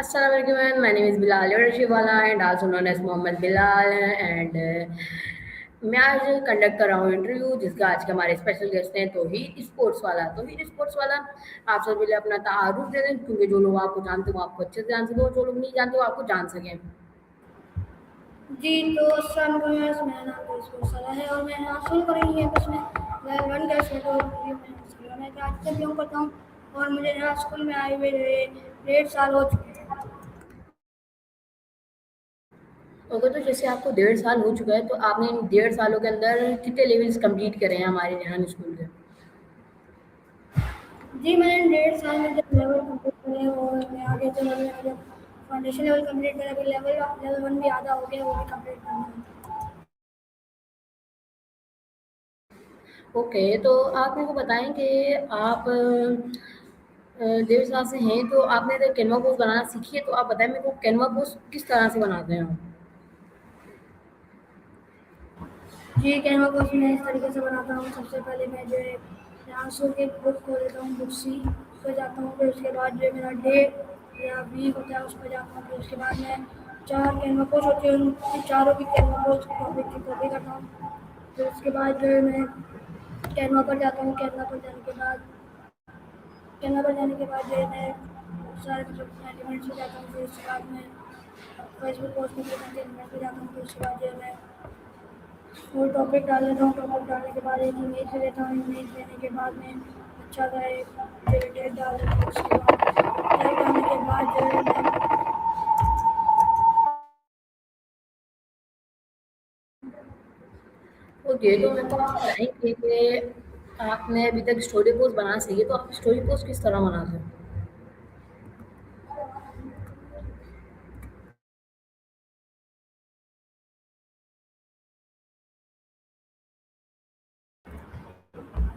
Assalamu alaikum. My name is Bilal Rashidwala and also known as Mohammad Bilal and मैं आज conduct कर रहा हूँ इंटरव्यू जिसका आज के हमारे स्पेशल गेस्ट हैं तौहीद स्पोर्ट्स वाला आप सब पहले अपना तारुफ दे दें क्योंकि जो लोग आपको जानते हो वो आपको अच्छे से जान सके और जो लोग नहीं जानते वो आपको जान सकें। जी, तो अस्सलाम वालेकुम, मेरा नाम तो सलाह है और मैं हासिल करेंगे कैंपस में लेवल 1 का स्टेट और मैं हासिल करना चाहता हूँ करता हूँ और मुझे यहाँ स्कूल में आए हुए 1.5 साल हो चुके हैं। ओके, तो जैसे आपको 1.5 साल हो चुका है तो आपने इन 1.5 सालों के अंदर कितने लेवल्स कंप्लीट करे हैं हमारे रेहान स्कूल के? जी, मैंने 1.5 साल में जब लेवल कंप्लीट करे और मैं आगे चल रहा हूँ जब फाउंडेशन लेवल कंप्लीट करा फिर लेवल 1 भी आधा हो गया वो भी कंप्लीट करना है। ओके, तो आप मेरे को बताएं कि आप 1.5 साल से हैं तो आपने अगर कैनवा पोस्ट बनाना सीखी है तो आप बताएं मेरे को कैनवा पोस्ट किस तरह से बनाते हैं आप? जी, कैनवा कोर्स मैं इस तरीके से बनाता हूँ। सबसे पहले मैं जो है यहाँ से के बुक खोल लेता हूँ, बुक सी उस पर जाता हूँ। फिर उसके बाद जो मेरा डे या वीक होता है उस पर जाता हूँ। फिर उसके बाद मैं 4 कैनवा पोस्ट होती है उन चारों की कैनवा पोस्ट टॉपिक की कॉपी करता हूँ। फिर उसके बाद जो है मैं कैनवा पर जाता हूँ। कैनवा पर जाने के बाद जो है मैं सारे मतलब एलिमेंट्स पे जाता हूँ। फिर उसके बाद मैं फेसबुक पोस्ट में एलिमेंट पे जाता हूँ। फिर उसके बाद जो है मैं वो टॉपिक डाल देता हूँ। टॉपिक डालने के बाद एक इमेज ले लेता हूँ। इमेज लेने के बाद मैं अच्छा सा एक डेट डाल देता हूँ। उसके बाद डेट डालने के बाद जो है मैं ओके, तो मेरे को आप बताएं कि आपने अभी तक स्टोरी पोस्ट बनाना सीखी है तो आप स्टोरी पोस्ट किस तरह बनाते हैं?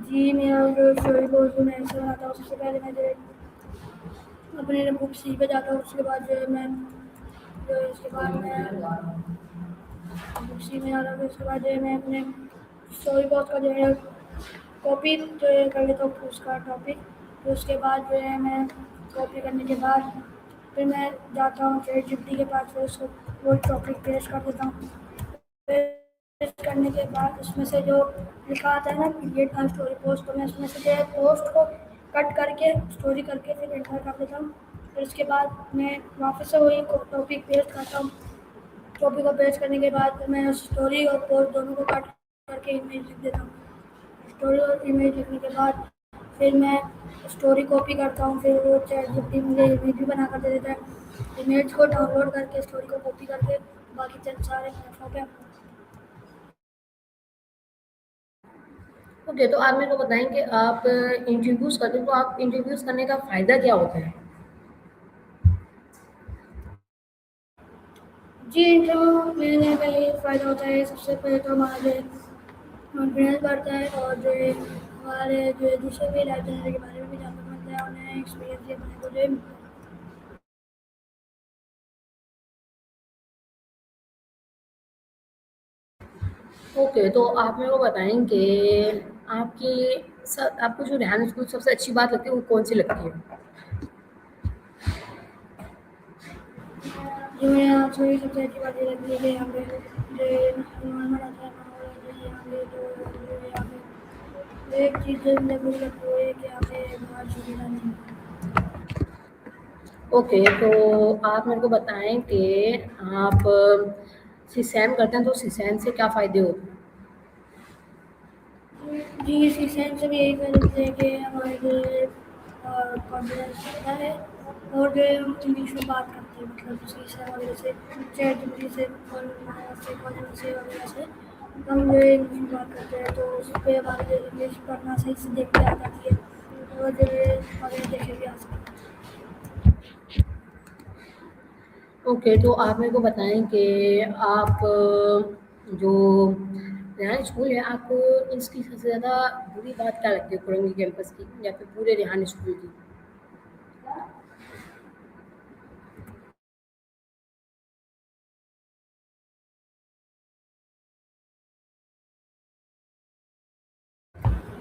जी मेरा जो स्टोरी पोस्ट मैं ऐसे बनाता हूँ। सबसे पहले मैं जो है अपने बुक सी पे जाता हूँ। उसके बाद जो है मैं जो है उसके बाद मैं बुक सी में जाता हूँ। फिर उसके बाद जो है मैं अपने स्टोरी पोस्ट का जो है कॉपी जो है कर लेता हूँ उसका टॉपिक। फिर उसके बाद जो है मैं कॉपी करने के बाद फिर मैं जाता हूँ चैटजीपीटी के पास। फिर उसको वो टॉपिक पेस्ट कर देता हूँ। पेस्ट करने के बाद उसमें से जो लिखा आता है ना क्रिएट अ स्टोरी पोस्ट, तो मैं उसमें से जो है पोस्ट को कट करके स्टोरी करके फिर एंटर कर देता हूँ। फिर उसके बाद मैं वापस से वही टॉपिक पेस्ट करता हूँ। टॉपिक को पेस्ट करने के बाद मैं स्टोरी और पोस्ट दोनों को कट करके इमेज लिख देता हूँ। स्टोरी और इमेज लिखने के बाद फिर मैं स्टोरी कॉपी करता हूँ। फिर वो चैटजीपीटी मुझे इमेज भी बना कर दे देता है। इमेज को डाउनलोड करके स्टोरी को कॉपी करके बाकी चंद सारे प्लेटफॉर्म पे ओके, तो आप मेरे को बताएं कि आप इंटरव्यूज़ करते हैं तो आप इंटरव्यूज़ करने का फ़ायदा क्या होता है? जी इंटरव्यू लेने का ये फ़ायदा होता है। सबसे पहले तो हमारा जो है कॉन्फिडेंस बढ़ता है और जो है हमारे जो है दूसरे भी लाइफ जनरल के बारे में भी जानना मिलता है और नया एक्सपीरियंस भी अपने को जो है मिलता है। ओके, तो आप मेरे को बताएं कि आपकी आपको जो रेहान स्कूल सबसे अच्छी बात लगती है वो कौन सी लगती है? जो मेरे यहाँ से सबसे अच्छी बात ये लगती है कि यहाँ पे जो इन्वायरमेंट आता है माहौल जो है यहाँ पे जो यहाँ पे एक चीज़ जो मुझे बुरी लगती है वो ये कि यहाँ पे बाहर सुविधा नहीं है। ओके, तो आप मेरे को बताएं कि आप सीसैम करते हैं तो सीसैम से क्या फ़ायदे होते हैं? जी इसी सेंस से भी यही फ़ायदा मिलता है कि हमारे जो है कॉन्फिडेंस बढ़ता है और जो है हम इंग्लिश में बात करते हैं मतलब शीशा वगैरह से चैटजीपीटी से कॉल से वगैरह से हम जो है इंग्लिश में बात करते हैं तो उस पर हमारी जो इंग्लिश पढ़ना सही से देख के आ जाती है और जो है वगैरह देखे भी आ सकते हैं। ओके, तो आप मेरे को बताएं कि आप जो रेहान स्कूल है आपको इसकी सबसे ज़्यादा बुरी बात क्या लगती है कोरंगी कैंपस की या फिर पूरे रेहान स्कूल की?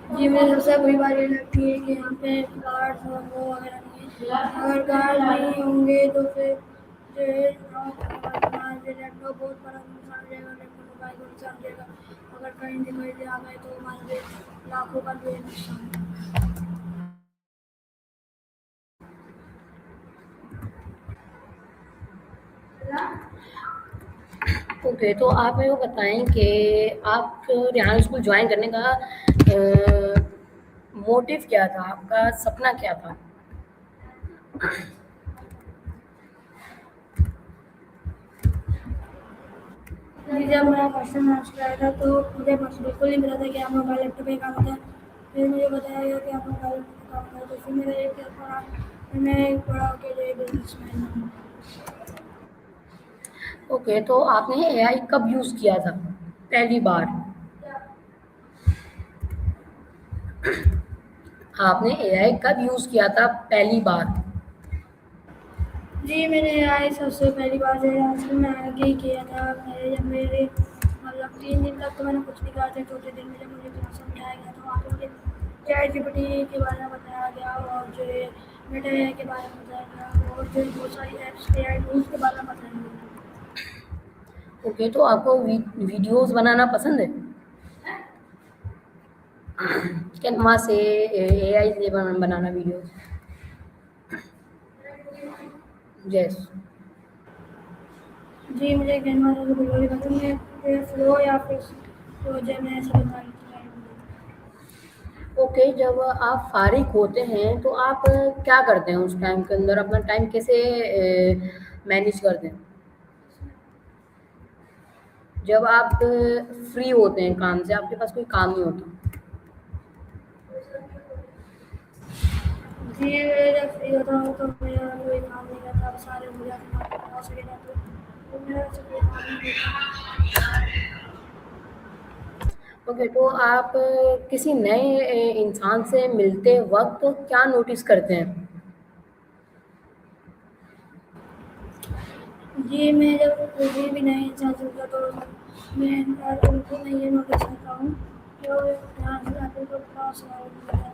जी, मुझे सबसे बुरी बात ये लगती है कि यहाँ पे गार्ड्स और वो वगैरह नहीं है। अगर गार्ड नहीं होंगे तो फिर जो है हमारा जो लैपटॉप बहुत बड़ा नुकसान हो जाएगा, लैपटॉप मोबाइल को नुकसान हो जाएगा। अगर कहीं दिखाई आ गए तो हमारे लिए लाखों का जो है नुकसान। ओके, तो आप मेरे को बताएं कि आप रेहान स्कूल ज्वाइन करने का मोटिव क्या था, आपका सपना क्या था? जी, जब मैं फर्स्ट टाइम लॉन्च कराया था तो मुझे बस बिल्कुल नहीं पता था कि आप मोबाइल लैपटॉप पे काम होता है। फिर मुझे बताया गया कि आप मोबाइल लैपटॉप पे काम होता है, तो फिर मेरा एक ईयर पड़ा। फिर मैं एक बड़ा होकर जो है बिजनेसमैन हूँ। ओके, तो आपने एआई कब यूज़ किया था पहली बार? आपने एआई कब यूज़ किया था पहली बार? जी, मैंने आई सबसे पहली बार जो है आजकल में आगे ही किया था। मेरे जब मेरे मतलब 3 दिन तक तो मैंने कुछ नहीं कहा था। चौथे दिन में जब मुझे क्लास समझाया गया तो वहाँ पे मुझे चैट जीपीटी के बारे में बताया गया और जो है मेटा एआई के बारे में बताया गया और जो है बहुत सारी ऐप्स एआई टूल्स के बारे में बताया गया। ओके, तो आपको वीडियोस बनाना पसंद है? कैनवा से, एआई से बनाना वीडियोस? यस। जी, मुझे कैनवा से बिल्कुल भी पसंद है। फिर फ्लो या फिर प्रोजेक्ट में ऐसे बता ओके, जब आप फारिग होते हैं तो आप क्या करते हैं उस टाइम के अंदर, अपना टाइम कैसे मैनेज करते हैं जब आप फ्री होते हैं काम से, आपके पास कोई काम नहीं होता? जी, मैं जब फ्री होता हूँ तो मेरा कोई काम नहीं करता, सारे हो जाते हैं पढ़ा सके तो मेरा से कोई काम नहीं करता। ओके, तो आप किसी नए इंसान से मिलते वक्त क्या नोटिस करते हैं? जी, मैं जब किसी भी नए इंसान से मिलता तो उनको मैं ये नोटिस करता हूँ कि वो ध्यान से आते तो थोड़ा सवाल करते हैं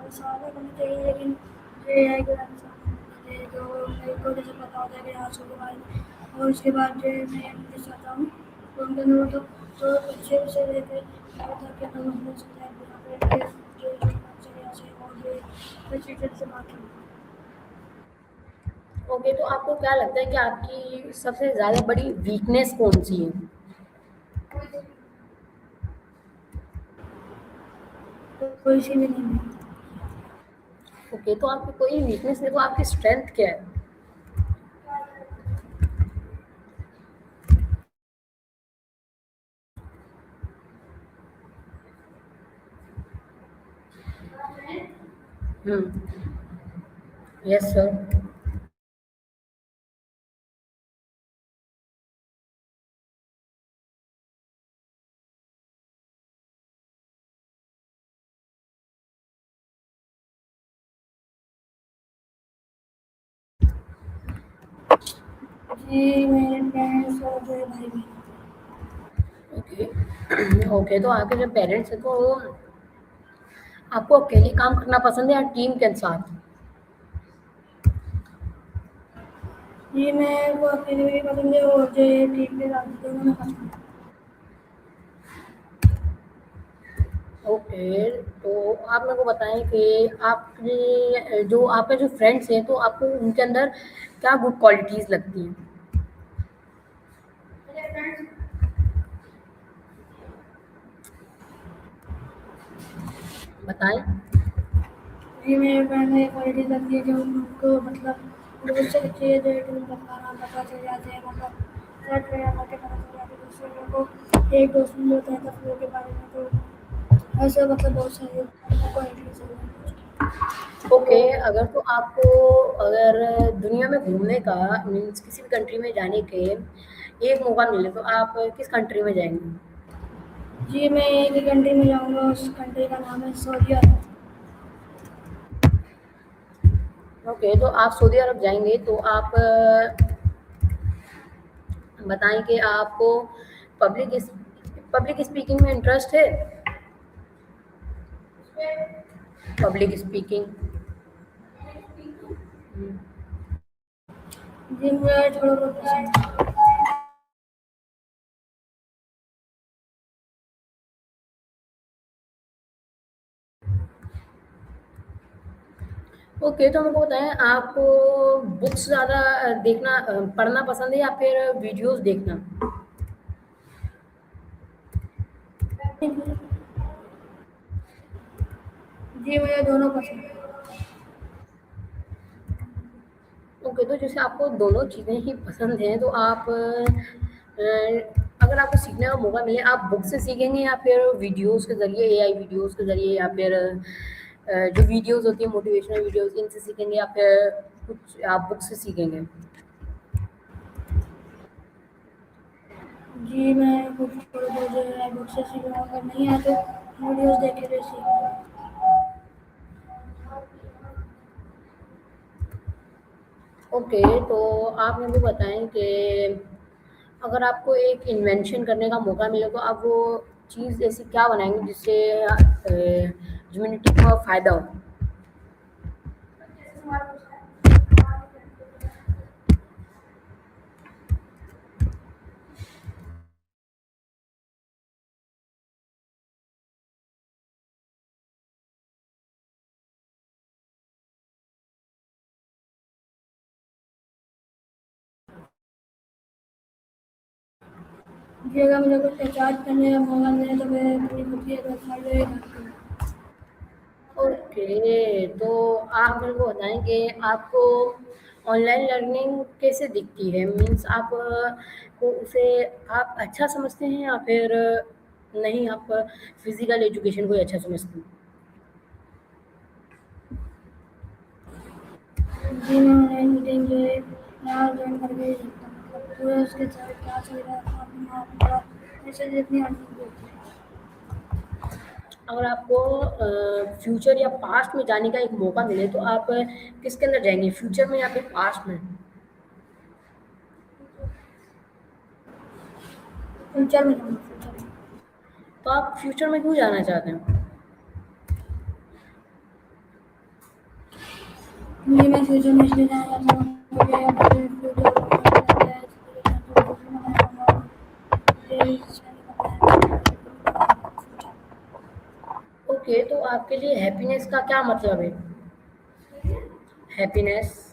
और सवाल करने चाहिए, लेकिन जो एआई के इंसान है जो मेरे को जैसे पता होता है कि आज के बारे में और उसके बाद जो है मैं ये नोटिस करता हूँ तो उनके अंदर तो अच्छे से रहते ताकि हम समझ सकते हैं यहाँ पे जो चले से और जो चीज़ें से बात करें। ओके, तो आपको क्या लगता है कि आपकी सबसे ज़्यादा बड़ी वीकनेस कौन सी है? कोई सी भी नहीं है। ओके, तो आपकी कोई वीकनेस नहीं, तो आपकी स्ट्रेंथ क्या है? Yes sir. जी, मेरे पेरेंट्स और जो है भाई बहन। ओके। ओके, तो आपके जो पेरेंट्स हैं तो आपको अकेले काम करना पसंद है या टीम के साथ? जी, मेरे को अकेले भी पसंद है और जो है टीम के साथ दोनों में पसंद है। ओके, तो आप मेरे को बताएं कि आपने जो आपके जो फ्रेंड्स हैं तो आपको उनके अंदर क्या गुड क्वालिटीज़ लगती हैं? बताएं। जी, मेरे फ्रेंड में क्वालिटी लगती है कि उनको मतलब बहुत सारी चीज़ें जो है कि उनको खाना पता चल जाते हैं, मतलब सेट वगैरह करके पता चल जाते हैं। दूसरे लोगों को एक दोस्त मिल होता है तब के बारे में तो ऐसे मतलब बहुत सारी क्वालिटीज़ हैं। ओके, अगर तो आपको अगर दुनिया में घूमने का मीन्स किसी भी कंट्री में जाने के एक मौका मिले तो आप किस कंट्री में जाएँगे? जी, मैं एक ही कंट्री में जाऊँगा, उस कंट्री का नाम है सऊदी अरब। ओके, तो आप सऊदी अरब जाएँगे तो आप बताएँ कि आपको पब्लिक स्पीकिंग में इंटरेस्ट है? Public speaking. जी मुझे थोड़ा बहुत पसंद है। ओके, तो हमको बताएँ, आपको बुक्स ज़्यादा देखना पढ़ना पसंद है या फिर वीडियोज़ देखना? जी मुझे दोनों पसंद है। ओके, तो जैसे आपको दोनों चीज़ें ही पसंद हैं, तो आप अगर आपको सीखने का मौका मिले, आप बुक से सीखेंगे या फिर वीडियोज़ के ज़रिए, एआई वीडियोज़ के ज़रिए, या फिर जो वीडियोज़ होती हैं मोटिवेशनल वीडियोज़, इनसे सीखेंगे, या फिर कुछ आप बुक से सीखेंगे? जी मैं कुछ थोड़ा बहुत जो है बुक से सीखूँगा, अगर नहीं आए तो वीडियोज़ देख के भी सीखूँगा। ओके, तो आप मेरे को बताएँ कि अगर आपको एक इन्वेंशन करने का मौका मिले, तो आप वो चीज़ ऐसी क्या बनाएँगे जिससे ह्यूमैनिटी को फ़ायदा हो? जी अगर मुझे कुछ रिचार्ज करने का मौका मिले तो मैं अपनी खुद की एक वेबसाइट बनाऊँगा। ओके, तो आप मेरे को बताएँ कि आपको ऑनलाइन लर्निंग कैसे दिखती है? मीन्स आप को उसे आप अच्छा समझते हैं या फिर नहीं, आप फिज़िकल एजुकेशन को ही अच्छा समझते हैं? जी मैं ऑनलाइन मीटिंग जो है यहाँ ज्वाइन करके ही देखता हूँ, मतलब पूरा उसके साथ क्या चल रहा है, अपना पूरा ऐसे जितनी अर्निंग होती है। अगर आपको फ्यूचर या पास्ट में जाने का एक मौका मिले, तो आप किसके अंदर जाएँगे? फ्यूचर में या फिर पास्ट में? फ्यूचर में जाऊँगा फ्यूचर में। तो आप फ्यूचर में क्यों जाना चाहते हैं? जी मैं फ्यूचर में इसलिए जाना चाहता हूँ क्योंकि अब मुझे फ्यूचर बनाने लग गया है, इसलिए मैं तो फ्यूचर में बनाना चाहूँगा और मुझे इससे निकलना है फ्यूचर। ओके, तो आपके लिए हैप्पीनेस का क्या मतलब है? हैप्पीनेस।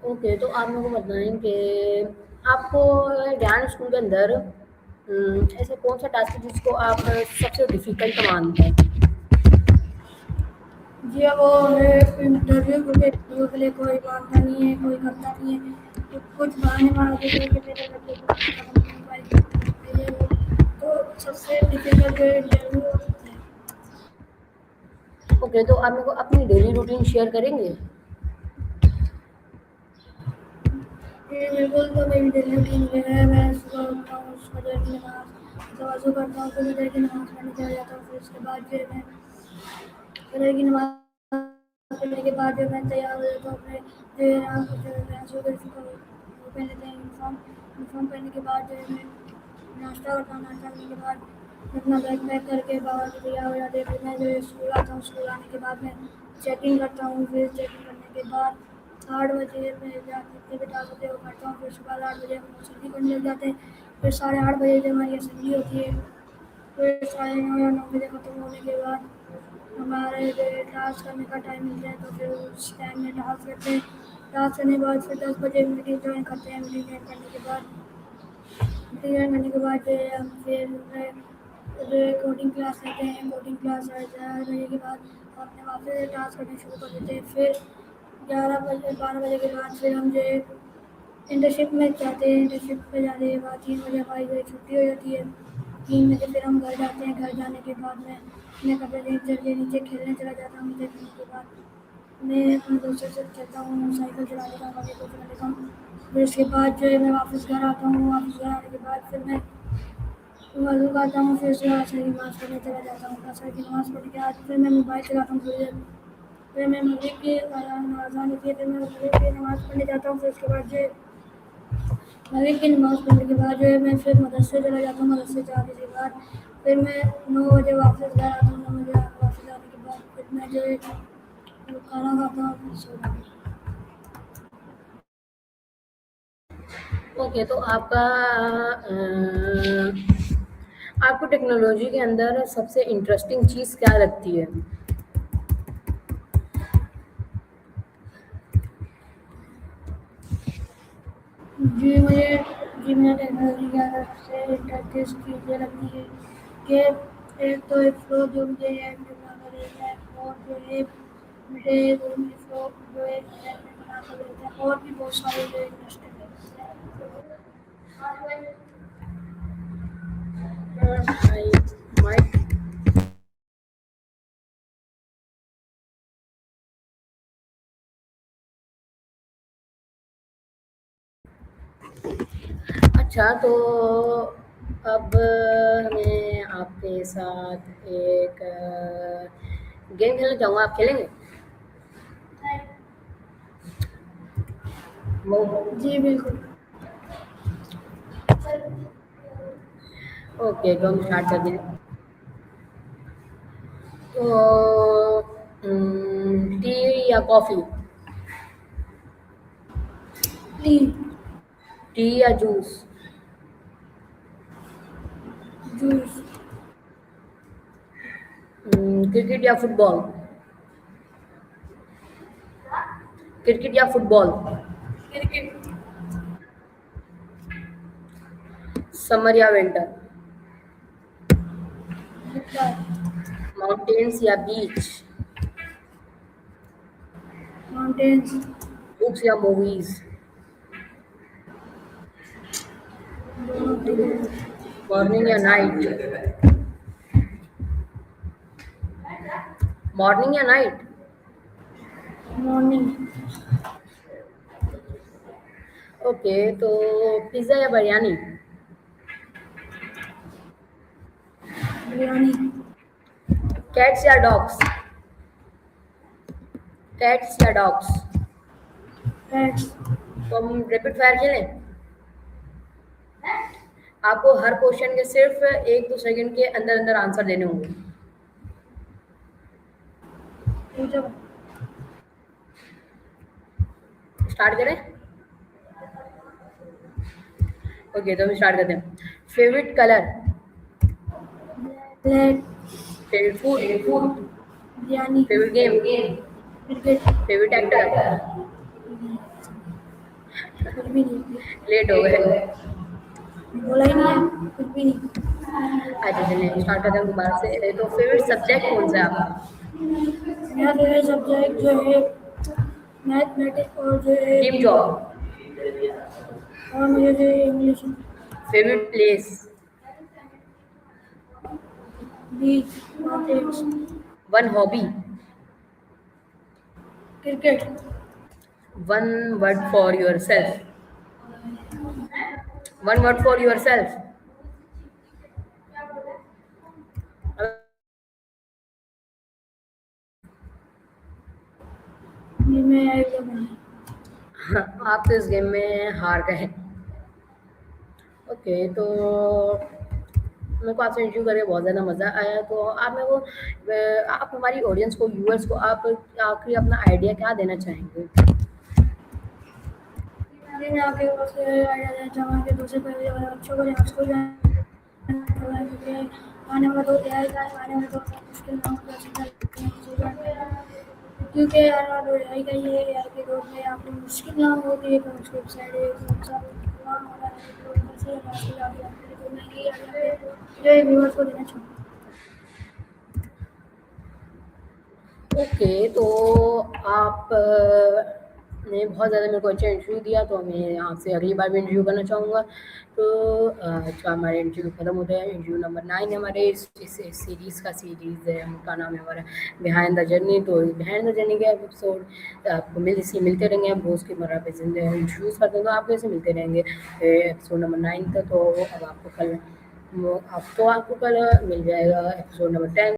ओके, तो आप मेरे को बताएँ कि आपको ज्ञान स्कूल के अंदर ऐसा कौन-सा टास्क है जिसको आप सबसे डिफ़िकल्ट मानते हैं? जी अब वो है इंटरव्यू, क्योंकि इंटरव्यू के लिए कोई मानता नहीं है, कोई करता नहीं है, तो कुछ बहाने मार देते हैं कि मेरे लड़के को खत्म नहीं हुआ है, ये वो, तो सबसे डिफिकल्ट जो है इंटरव्यू होता है। ओके, तो आप मेरे को अपनी डेली रूटीन शेयर करेंगे? जी बिल्कुल, तो मेरी डेली रूटीन जो है मैं सुबह उठता हूँ, फजर की नमाज़ तवज्जो करता हूँ, फिर फजर की नमाज़ पढ़ने चला जाता हूँ, फिर उसके बाद जो है मैं फजर की नमाज़ पढ़ने के बाद जो मैं तैयार हो जाता हूँ, अपने जो है रात को जो है मैं सुबह को वो पहन लेते हैं यूनिफ़ॉर्म। यूनिफ़ॉर्म पहनने के बाद जो है मैं नाश्ता करता हूँ, नाश्ता करने के बाद मैं अपना बैग पैक करके बाहर को तैयार हो जाते हैं, फिर मैं जो है स्कूल आता हूँ, स्कूल आने के बाद मैं चेकिंग करता हूँ, फिर चेकिंग करने के बाद 8 बजे मैं जा जितने भी टास्क होते हैं वो करता हूँ, फिर उसके बाद 8 बजे हम असेंबली करने लग जाते हैं, फिर 8:30 बजे जो हमारी असेंबली होती है, फिर 9:30 या 9 बजे ख़त्म होने के बाद हमारे जो है टास्क करने का टाइम मिलता है, तो फिर उस टाइम में टास्क करते हैं। टास्क करने के बाद फिर 10 बजे मीटिंग ज्वाइन करते हैं, मीटिंग ज्वाइन करने के बाद जो है हम फिर जो है कोडिंग क्लास लेते हैं, कोडिंग क्लास 4 बजे के बाद हम अपने वापस टास्क करने शुरू कर देते हैं, फिर 11 बजे 12 बजे के बाद फिर हम जो है इंटर्नशिप में जाते हैं, इंटर्नशिप पे जाने के बाद 3 बजे हमारी जो है छुट्टी हो जाती है, 3 बजे फिर हम घर जाते हैं, घर जाने के बाद मैं अपने कपड़े चेंज करके नीचे खेलने चला जाता हूँ, नीचे खेलने के बाद मैं अपने दोस्तों से खेलता हूँ, साइकिल चला लेता हूँ, वॉलीबॉल चला लेता हूँ, फिर उसके बाद जो है मैं वापस घर आता हूँ, वापस घर आने के बाद फिर मैं वज़ू करता हूँ, फिर उसके बाद असर की नमाज़ पढ़ने चला जाता हूँ। असर की नमाज़ पढ़ने के बाद फिर मैं मोबाइल चलाता हूँ थोड़ी देर। फिर मैं मगरिब की अज़ान होती है, फिर मैं मगरिब की नमाज़ पढ़ने जाता हूँ। फिर उसके बाद जो है मगरिब की नमाज़ पढ़ने के बाद जो है मैं फिर मदरसे चला जाता हूँ। मदरसे जाने के बाद फिर मैं 9 बजे वापस घर आता हूँ। 9 बजे वापस आने के बाद फिर मैं जो है खाना खाता हूँ, फिर सो जाता हूँ। ओके, तो आपको टेक्नोलॉजी के अंदर सबसे इंटरेस्टिंग चीज़ क्या लगती है? जी, मुझे टेक्नोलॉजी के अंदर सबसे इंटरेस्टिंग चीज़ ये लगती है कि एक तो एक फ्लो जो मुझे ऐप में बनाकर देता है, और जो है मुझे वो फ्लो जो है ऐप में बनाकर देता है, और भी बहुत सारे जो इंटरेस्टिंग आई माइट अच्छा, तो अब मैं आपके साथ एक गेम खेलना चाहूँगा, आप खेलेंगे? वो जी बिल्कुल। ओके, तो हम स्टार्ट कर दें। तो टी या कॉफ़ी? टी। टी या जूस? जूस। क्रिकेट या फुटबॉल? क्रिकेट या फुटबॉल? क्रिकेट। समर या विंटर? गिटार। माउंटेन्स या बीच? माउंटेन्स। बुक्स या मूवीज? दोनों टिकट। मॉर्निंग या नाइट? मॉर्निंग या नाइट? मॉर्निंग। ओके, तो पिज़्ज़ा या बिरयानी? बिरयानी। कैट्स या डॉग्स? कैट्स या डॉग्स? पैट्स। तो हम रैपिड फायर खेलें? आपको हर क्वेश्चन के सिर्फ 1-2 सेकंड के अंदर अंदर आंसर देने होंगे। पूछो। स्टार्ट करें? ओके, तो हम स्टार्ट करते हैं। Favourite colour? Black. Favourite food? Biryani. Favourite game? Cricket. Favourite actor? कुछ भी नहीं। लेट हो गए। बोला ही नहीं है, कुछ भी नहीं। अच्छा, चलिए स्टार्ट करते हैं दोबारा से। तो फेवरेट सब्जेक्ट कौन सा है आपका? मेरा फेवरेट सब्जेक्ट जो है मैथमेटिक्स, और जो है ड्रीम जॉब? और मुझे जो है English. Favourite place? Beach. Mountains. One hobby? Cricket. One word for your self? One word for your self? ये मैं एकदम नहीं। आप तो इस गेम में हार गए। ओके, तो मेरे को आपसे इंटरव्यू करके बहुत ज़्यादा मज़ा आया। तो आप मेरे को आप हमारी ऑडियंस को, व्यूअर्स को आप आखिरी अपना आइडिया क्या देना चाहेंगे? जी मैं आपके पास आइडिया देना चाहूँगा कि दूसरे पहले वाले बच्चों को यहाँ स्कूल जाना, क्योंकि आने वाला दौर एआई का है। आने वाले दौर में मुश्किल ना हो तो सीधा क्योंकि आने वाला दौर एआई का ही है। एआई के दौर में आपको मुश्किल ना हो कि एक उसकी वेबसाइट है, कौन-सा काम हो रहा है, तो कैसे मुश्किल आ गया। तो मैं ये आइडिया जो है व्यूअर्स को देना चाहूँगा। ओके, तो आप ने बहुत ज़्यादा मेरे को अच्छा इंटरव्यू दिया, तो मैं आपसे अगली बार भी इंटरव्यू करना चाहूँगा। तो जो हमारे इंटरव्यू ख़त्म होता है, इंटरव्यू नंबर 9 है हमारे इस सीरीज़ का। सीरीज़ है, उनका नाम है हमारा बिहाइंड द जर्नी। तो बिहाइंड द जर्नी के एपिसोड आपको मिलते रहेंगे। हम रोज़ की मर्रा पे इंटरव्यूज़ करते हैं, तो आपको ऐसे मिलते रहेंगे एपिसोड नंबर 9 तक। तो अब आपको कल वो अब तो आपको कल मिल जाएगा एपिसोड नंबर 10।